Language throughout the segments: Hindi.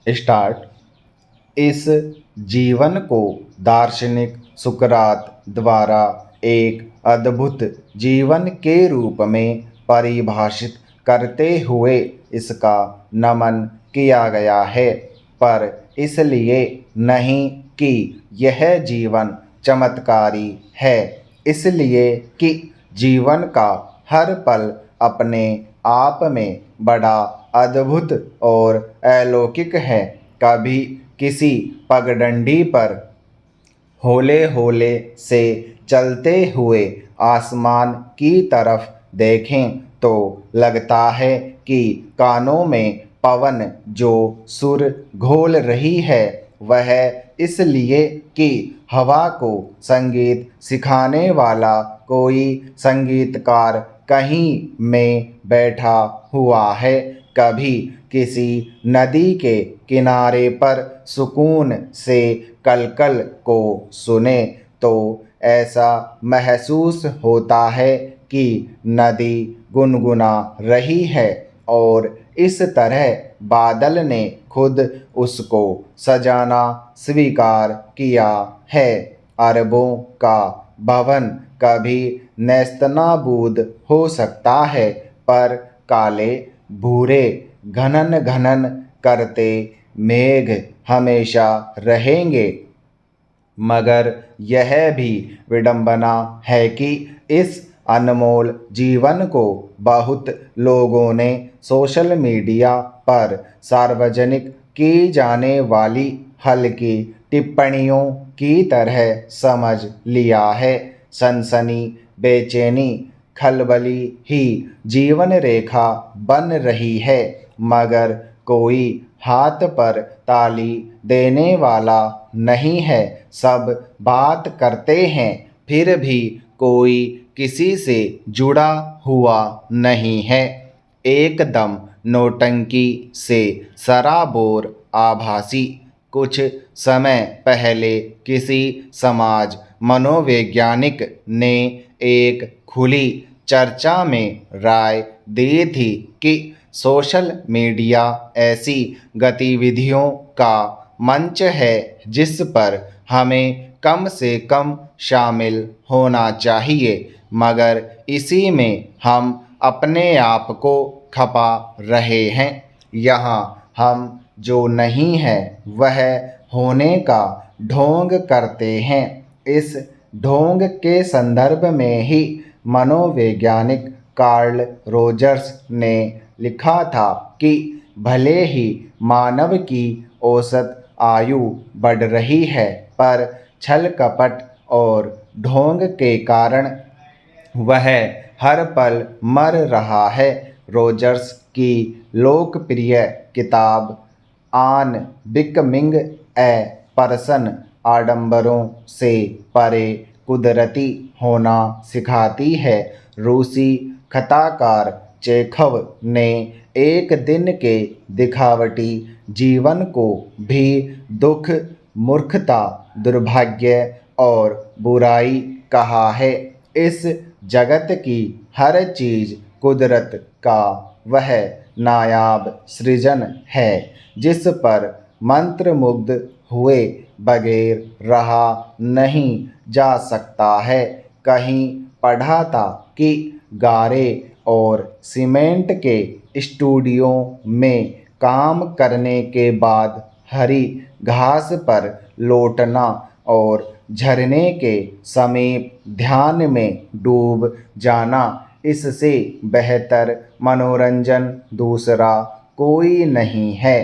स्टार्ट। इस जीवन को दार्शनिक सुकरात द्वारा एक अद्भुत जीवन के रूप में परिभाषित करते हुए इसका नमन किया गया है, पर इसलिए नहीं कि यह जीवन चमत्कारी है, इसलिए कि जीवन का हर पल अपने आप में बड़ा अद्भुत और अलौकिक है। कभी किसी पगडंडी पर होले होले से चलते हुए आसमान की तरफ देखें तो लगता है कि कानों में पवन जो सुर घोल रही है वह इसलिए कि हवा को संगीत सिखाने वाला कोई संगीतकार कहीं में बैठा हुआ है। कभी किसी नदी के किनारे पर सुकून से कलकल को सुने तो ऐसा महसूस होता है कि नदी गुनगुना रही है और इस तरह बादल ने खुद उसको सजाना स्वीकार किया है। अरबों का भवन कभी नेस्तनाबूद हो सकता है, पर काले भूरे घनन घनन करते मेघ हमेशा रहेंगे। मगर यह भी विडंबना है कि इस अनमोल जीवन को बहुत लोगों ने सोशल मीडिया पर सार्वजनिक की जाने वाली हल्की टिप्पणियों की तरह समझ लिया है। सनसनी, बेचैनी, खलबली ही जीवन रेखा बन रही है, मगर कोई हाथ पर ताली देने वाला नहीं है। सब बात करते हैं, फिर भी कोई किसी से जुड़ा हुआ नहीं है। एकदम नौटंकी से सराबोर आभासी। कुछ समय पहले किसी समाज मनोवैज्ञानिक ने एक खुली चर्चा में राय दी थी कि सोशल मीडिया ऐसी गतिविधियों का मंच है जिस पर हमें कम से कम शामिल होना चाहिए, मगर इसी में हम अपने आप को खपा रहे हैं। यहाँ हम जो नहीं है वह होने का ढोंग करते हैं। इस ढोंग के संदर्भ में ही मनोवैज्ञानिक कार्ल रोजर्स ने लिखा था कि भले ही मानव की औसत आयु बढ़ रही है, पर छल कपट और ढोंग के कारण वह हर पल मर रहा है। रोजर्स की लोकप्रिय किताब ऑन बिकमिंग ए पर्सन आडंबरों से परे कुदरती होना सिखाती है। रूसी कथाकार चेखव ने एक दिन के दिखावटी जीवन को भी दुख, मूर्खता, दुर्भाग्य और बुराई कहा है। इस जगत की हर चीज़ कुदरत का वह नायाब सृजन है जिस पर मंत्रमुग्ध हुए बगैर रहा नहीं जा सकता है। कहीं पढ़ा था कि गारे और सीमेंट के स्टूडियो में काम करने के बाद हरी घास पर लौटना और झरने के समीप ध्यान में डूब जाना, इससे बेहतर मनोरंजन दूसरा कोई नहीं है।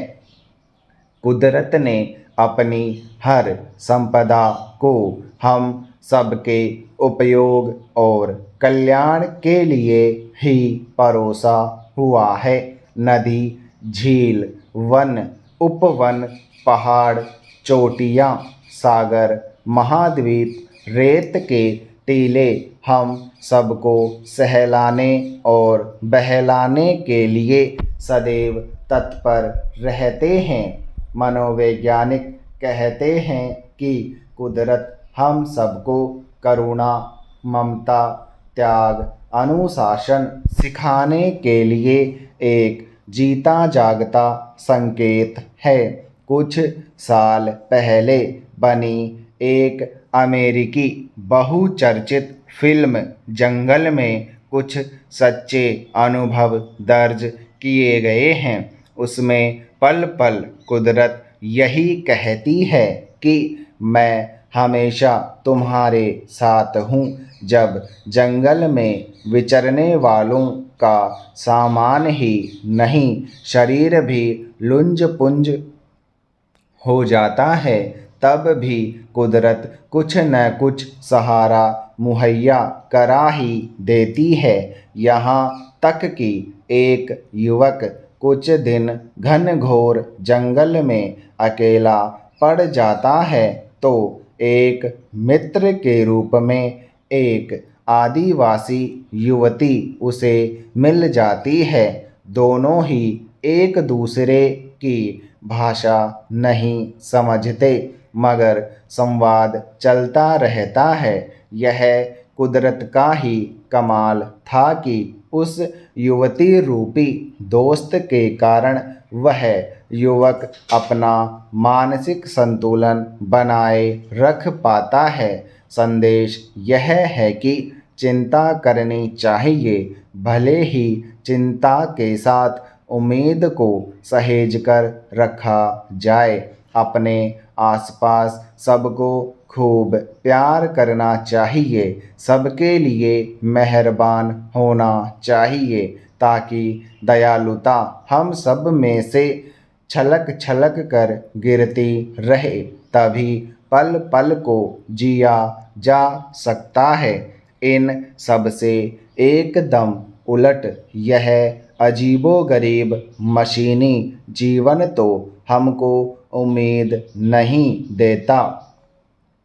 कुदरत ने अपनी हर संपदा को हम सबके उपयोग और कल्याण के लिए ही परोसा हुआ है। नदी, झील, वन, उपवन, पहाड़, चोटियाँ, सागर, महाद्वीप, रेत के टीले हम सबको सहलाने और बहलाने के लिए सदैव तत्पर रहते हैं। मनोवैज्ञानिक कहते हैं कि कुदरत हम सबको करुणा, ममता, त्याग, अनुशासन सिखाने के लिए एक जीता जागता संकेत है। कुछ साल पहले बनी एक अमेरिकी बहुचर्चित फिल्म जंगल में कुछ सच्चे अनुभव दर्ज किए गए हैं। उसमें पल पल कुदरत यही कहती है कि मैं हमेशा तुम्हारे साथ हूँ। जब जंगल में विचरने वालों का सामान ही नहीं, शरीर भी लुंज पुंज हो जाता है, तब भी कुदरत कुछ न कुछ सहारा मुहैया करा ही देती है। यहाँ तक कि एक युवक कुछ दिन घनघोर जंगल में अकेला पड़ जाता है तो एक मित्र के रूप में एक आदिवासी युवती उसे मिल जाती है। दोनों ही एक दूसरे की भाषा नहीं समझते, मगर संवाद चलता रहता है। यह कुदरत का ही कमाल था कि उस युवती रूपी दोस्त के कारण वह युवक अपना मानसिक संतुलन बनाए रख पाता है। संदेश यह है कि चिंता करनी चाहिए, भले ही चिंता के साथ उम्मीद को सहेज कर रखा जाए। अपने आसपास सबको खूब प्यार करना चाहिए, सबके लिए मेहरबान होना चाहिए, ताकि दयालुता हम सब में से छलक छलक कर गिरती रहे। तभी पल पल को जिया जा सकता है। इन सब से एकदम उलट यह अजीबोगरीब मशीनी जीवन तो हमको उम्मीद नहीं देता,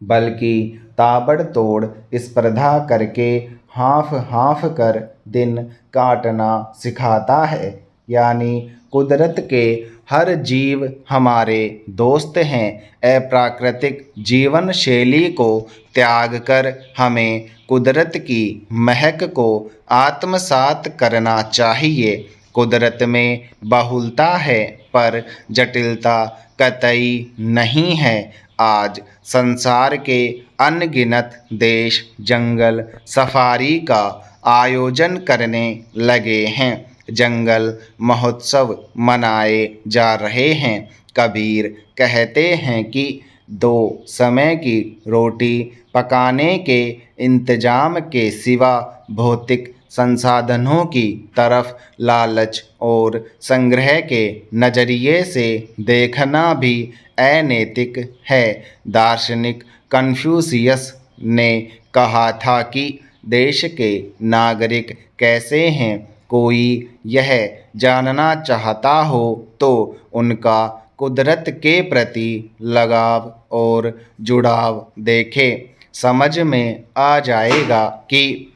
बल्कि ताबड़तोड़ स्पर्धा करके हाँफ हाँफ कर दिन काटना सिखाता है। यानी कुदरत के हर जीव हमारे दोस्त हैं। अप्राकृतिक जीवन शैली को त्याग कर हमें कुदरत की महक को आत्मसात करना चाहिए। कुदरत में बहुलता है, पर जटिलता कतई नहीं है। आज संसार के अनगिनत देश जंगल सफारी का आयोजन करने लगे हैं। जंगल महोत्सव मनाए जा रहे हैं। कबीर कहते हैं कि दो समय की रोटी पकाने के इंतजाम के सिवा भौतिक संसाधनों की तरफ लालच और संग्रह के नज़रिए से देखना भी अनैतिक है। दार्शनिक कन्फ्यूशियस ने कहा था कि देश के नागरिक कैसे हैं। कोई यह जानना चाहता हो तो उनका कुदरत के प्रति लगाव और जुड़ाव देखे। समझ में आ जाएगा कि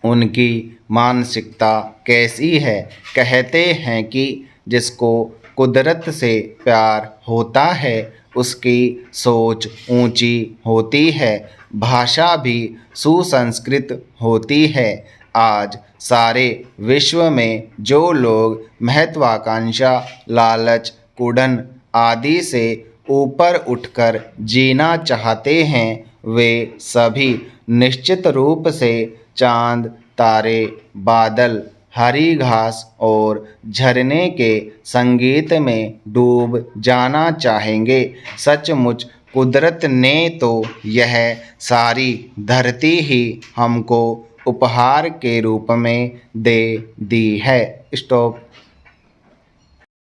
उनकी मानसिकता कैसी है। कहते हैं कि जिसको कुदरत से प्यार होता है उसकी सोच ऊंची होती है, भाषा भी सुसंस्कृत होती है। आज सारे विश्व में जो लोग महत्वाकांक्षा, लालच, कुड़न आदि से ऊपर उठकर जीना चाहते हैं, वे सभी निश्चित रूप से चाँद, तारे, बादल, हरी घास और झरने के संगीत में डूब जाना चाहेंगे। सचमुच कुदरत ने तो यह सारी धरती ही हमको उपहार के रूप में दे दी है। स्टॉप।